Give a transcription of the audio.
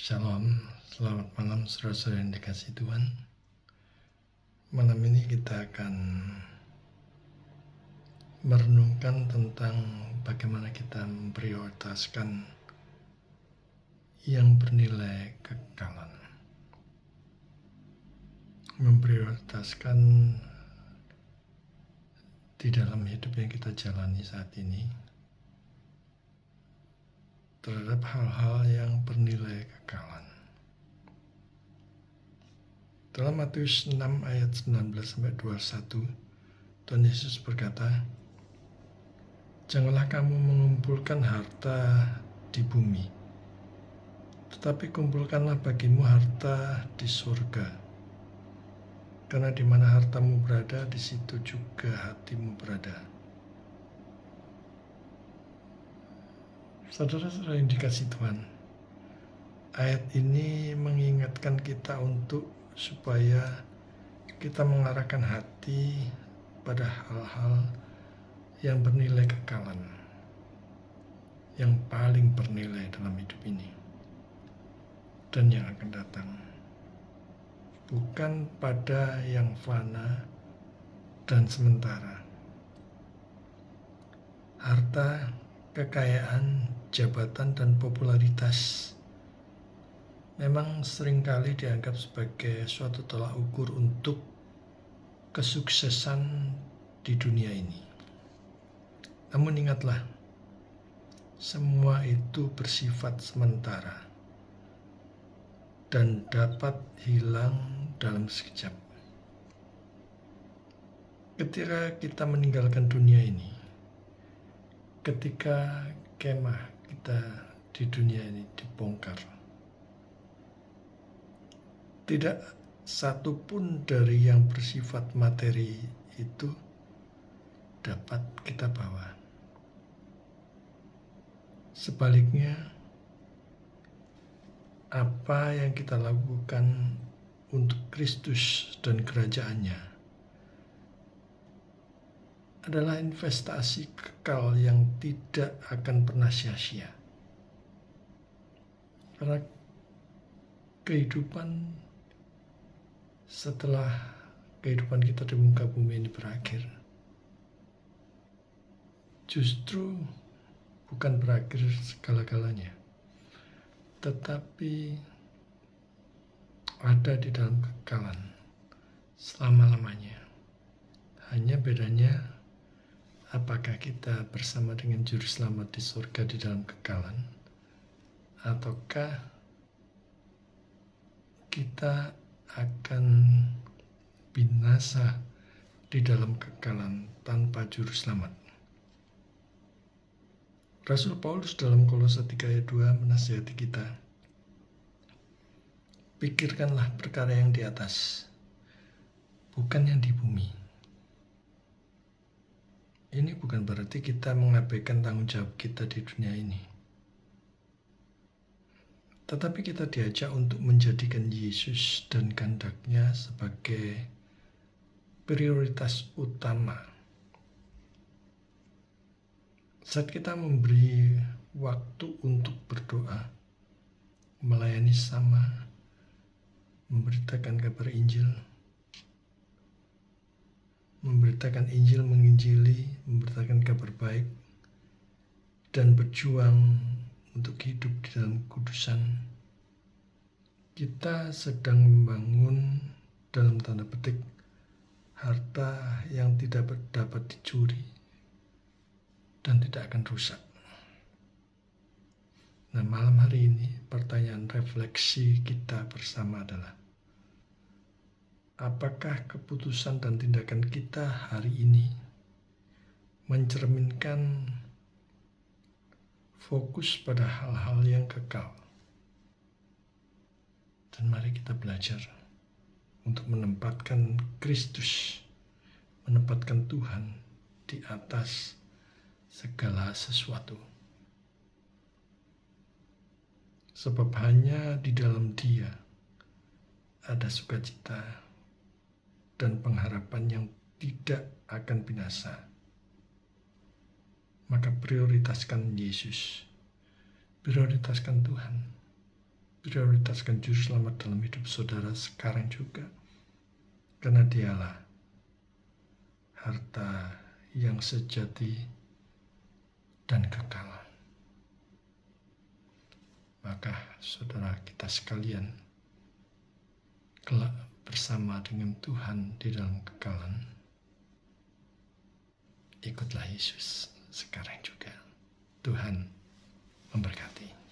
Shalom, selamat malam saudara-saudara yang dikasihi Tuhan. Malam ini kita akan merenungkan tentang bagaimana kita memprioritaskan yang bernilai kekekalan. Memprioritaskan di dalam hidup yang kita jalani saat ini terhadap hal-hal yang bernilai kekekalan. Dalam Matius 6 ayat 19-21, Tuhan Yesus berkata, "Janganlah kamu mengumpulkan harta di bumi, tetapi kumpulkanlah bagimu harta di surga. Karena di mana hartamu berada, di situ juga hatimu berada." Saudara-saudara yang dikasihi Tuhan, ayat ini mengingatkan kita supaya kita mengarahkan hati pada hal-hal yang bernilai kekekalan, yang paling bernilai dalam hidup ini dan yang akan datang, bukan pada yang fana dan sementara. Harta, kekayaan, jabatan, dan popularitas memang seringkali dianggap sebagai suatu tolak ukur untuk kesuksesan di dunia ini. Namun ingatlah, semua itu bersifat sementara dan dapat hilang dalam sekejap. Ketika kita meninggalkan dunia ini, ketika kemah kita di dunia ini dibongkar, tidak satu pun dari yang bersifat materi itu dapat kita bawa. Sebaliknya, apa yang kita lakukan untuk Kristus dan kerajaannya adalah investasi kekal yang tidak akan pernah sia-sia. Karena kehidupan setelah kehidupan kita di muka bumi ini berakhir, justru bukan berakhir segala-galanya, tetapi ada di dalam kekekalan selama-lamanya. Hanya bedanya, apakah kita bersama dengan Juru Selamat di surga di dalam kekekalan, ataukah kita akan binasa di dalam kekekalan tanpa Juru Selamat. Rasul Paulus dalam Kolose 3 ayat 2 menasihati kita, "Pikirkanlah perkara yang di atas, bukan yang di bumi." Ini bukan berarti kita mengabaikan tanggung jawab kita di dunia ini. Tetapi kita diajak untuk menjadikan Yesus dan kehendak-Nya sebagai prioritas utama. Saat kita memberi waktu untuk berdoa, melayani sesama, memberitakan kabar Injil, memberitakan Injil, menginjili, memberitakan kabar baik, dan berjuang untuk hidup di dalam kekudusan, kita sedang membangun, dalam tanda petik, harta yang tidak dapat dicuri dan tidak akan rusak. Nah, malam hari ini pertanyaan refleksi kita bersama adalah, apakah keputusan dan tindakan kita hari ini mencerminkan fokus pada hal-hal yang kekal? Dan mari kita belajar untuk menempatkan Kristus, menempatkan Tuhan di atas segala sesuatu. Sebab hanya di dalam Dia ada sukacita dan pengharapan yang tidak akan binasa. Maka prioritaskan Yesus, prioritaskan Tuhan, prioritaskan Juru Selamat dalam hidup saudara sekarang juga. Karena dialah harta yang sejati dan kekal. Maka saudara kita sekalian, kelak bersama dengan Tuhan di dalam kekalan, ikutlah Yesus sekarang juga. Tuhan memberkati.